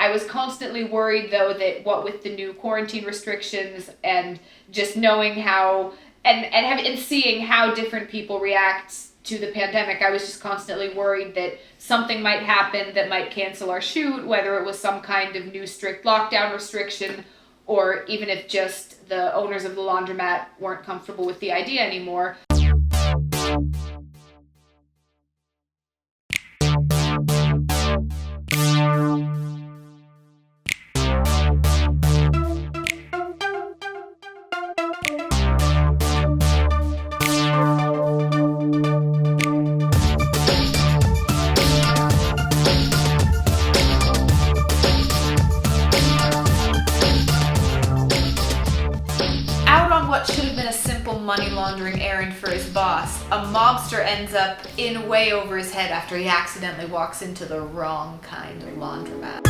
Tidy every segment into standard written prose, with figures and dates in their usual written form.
I was constantly worried though that what with the new quarantine restrictions and just knowing how and seeing how different people react to the pandemic, I was just constantly worried that something might happen that might cancel our shoot, whether it was some kind of new strict lockdown restriction, or even if just the owners of the laundromat weren't comfortable with the idea anymore. What should have been a simple money laundering errand for his boss, a mobster ends up in way over his head after he accidentally walks into the wrong kind of laundromat.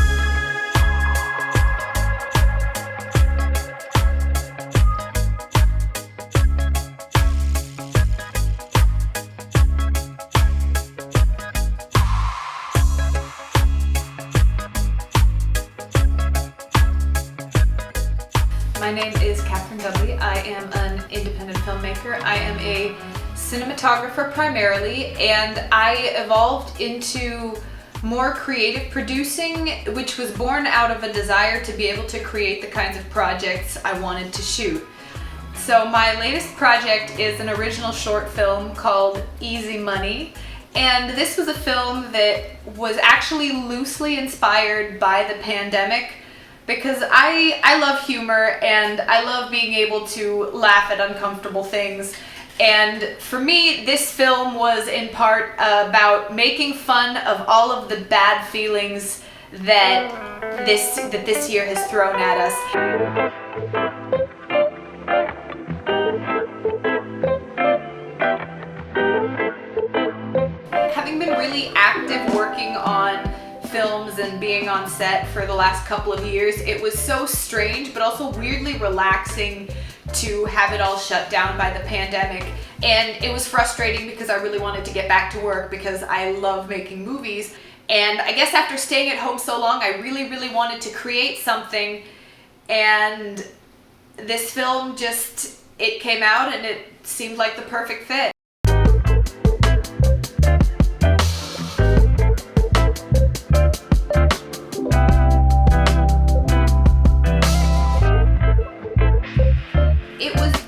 My name is Catherine Dudley. I am an independent filmmaker. I am a cinematographer primarily, and I evolved into more creative producing, which was born out of a desire to be able to create the kinds of projects I wanted to shoot. So my latest project is an original short film called Easy Money, and this was a film that was actually loosely inspired by the pandemic, because I love humor and I love being able to laugh at uncomfortable things. And for me, this film was in part about making fun of all of the bad feelings that this year has thrown at us. Having been really active working on films and being on set for the last couple of years, it was so strange but also weirdly relaxing to have it all shut down by the pandemic. And it was frustrating because I really wanted to get back to work because I love making movies. And I guess after staying at home so long, I really wanted to create something, and this film it came out and it seemed like the perfect fit.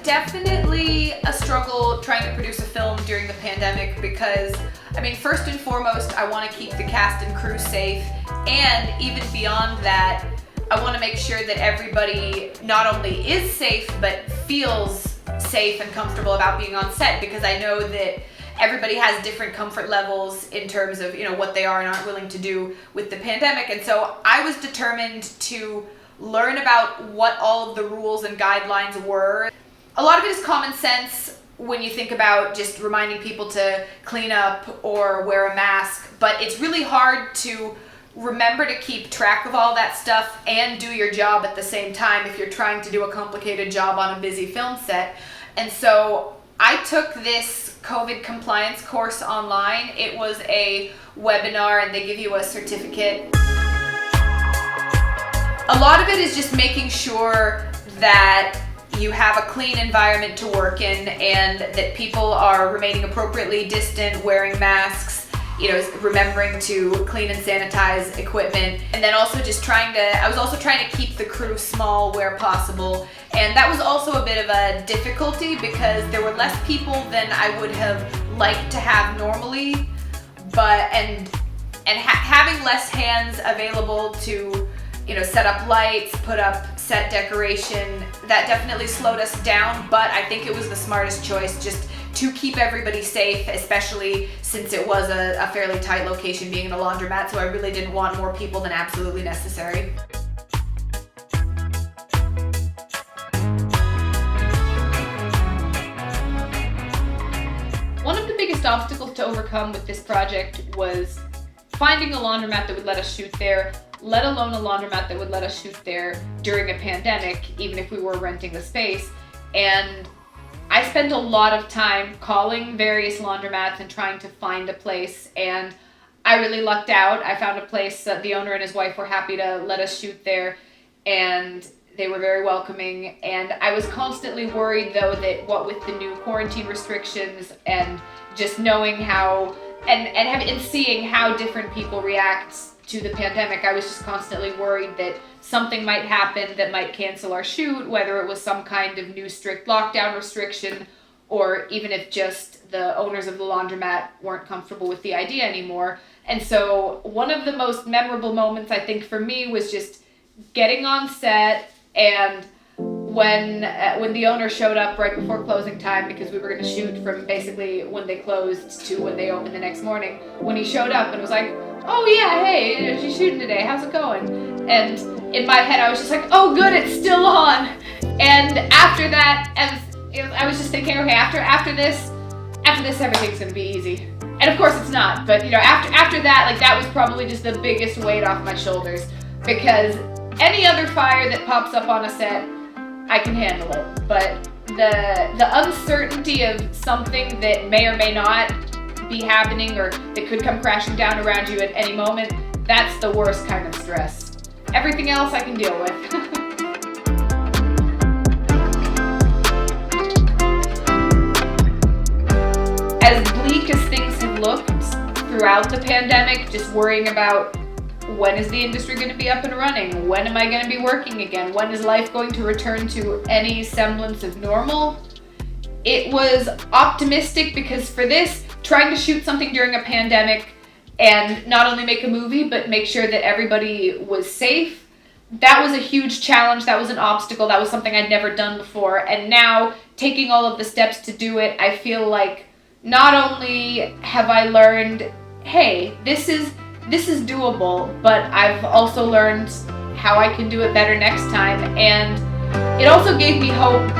Definitely a struggle trying to produce a film during the pandemic because, I mean, first and foremost, I want to keep the cast and crew safe, and even beyond that, I want to make sure that everybody not only is safe, but feels safe and comfortable about being on set, because I know that everybody has different comfort levels in terms of, what they are and aren't willing to do with the pandemic. And so I was determined to learn about what all of the rules and guidelines were. A lot of it is common sense when you think about just reminding people to clean up or wear a mask, but it's really hard to remember to keep track of all that stuff and do your job at the same time if you're trying to do a complicated job on a busy film set. And so I took this COVID compliance course online. It was a webinar and they give you a certificate. A lot of it is just making sure that you have a clean environment to work in and that people are remaining appropriately distant, wearing masks, remembering to clean and sanitize equipment, and then also just I was also trying to keep the crew small where possible. And that was also a bit of a difficulty because there were less people than I would have liked to have normally, but having less hands available to set up lights, put up set decoration, that definitely slowed us down, but I think it was the smartest choice just to keep everybody safe, especially since it was a fairly tight location being in a laundromat, so I really didn't want more people than absolutely necessary. One of the biggest obstacles to overcome with this project was finding a laundromat that would let us shoot there, let alone a laundromat that would let us shoot there during a pandemic, even if we were renting the space. And I spent a lot of time calling various laundromats and trying to find a place, and I really lucked out. I found a place that the owner and his wife were happy to let us shoot there, and they were very welcoming. And I was constantly worried, though, that what with the new quarantine restrictions and just knowing how and seeing how different people react to the pandemic, I was just constantly worried that something might happen that might cancel our shoot, whether it was some kind of new strict lockdown restriction, or even if just the owners of the laundromat weren't comfortable with the idea anymore. And so one of the most memorable moments, I think, for me was just getting on set, and when the owner showed up right before closing time, because we were going to shoot from basically when they closed to when they opened the next morning, when he showed up and was like, "Oh yeah, hey, she's shooting today, how's it going?" And in my head I was just like, "Oh good, it's still on." And after that, I was just thinking, okay, after this everything's gonna be easy. And of course it's not, but after that, like, that was probably just the biggest weight off my shoulders, because any other fire that pops up on a set, I can handle it. But the uncertainty of something that may or may not be happening, or that could come crashing down around you at any moment, that's the worst kind of stress. Everything else I can deal with. As bleak as things have looked throughout the pandemic, just worrying about when is the industry going to be up and running? When am I going to be working again? When is life going to return to any semblance of normal? It was optimistic, because for this, trying to shoot something during a pandemic and not only make a movie, but make sure that everybody was safe, that was a huge challenge. That was an obstacle. That was something I'd never done before. And now, taking all of the steps to do it, I feel like not only have I learned, hey, this is doable, but I've also learned how I can do it better next time. And it also gave me hope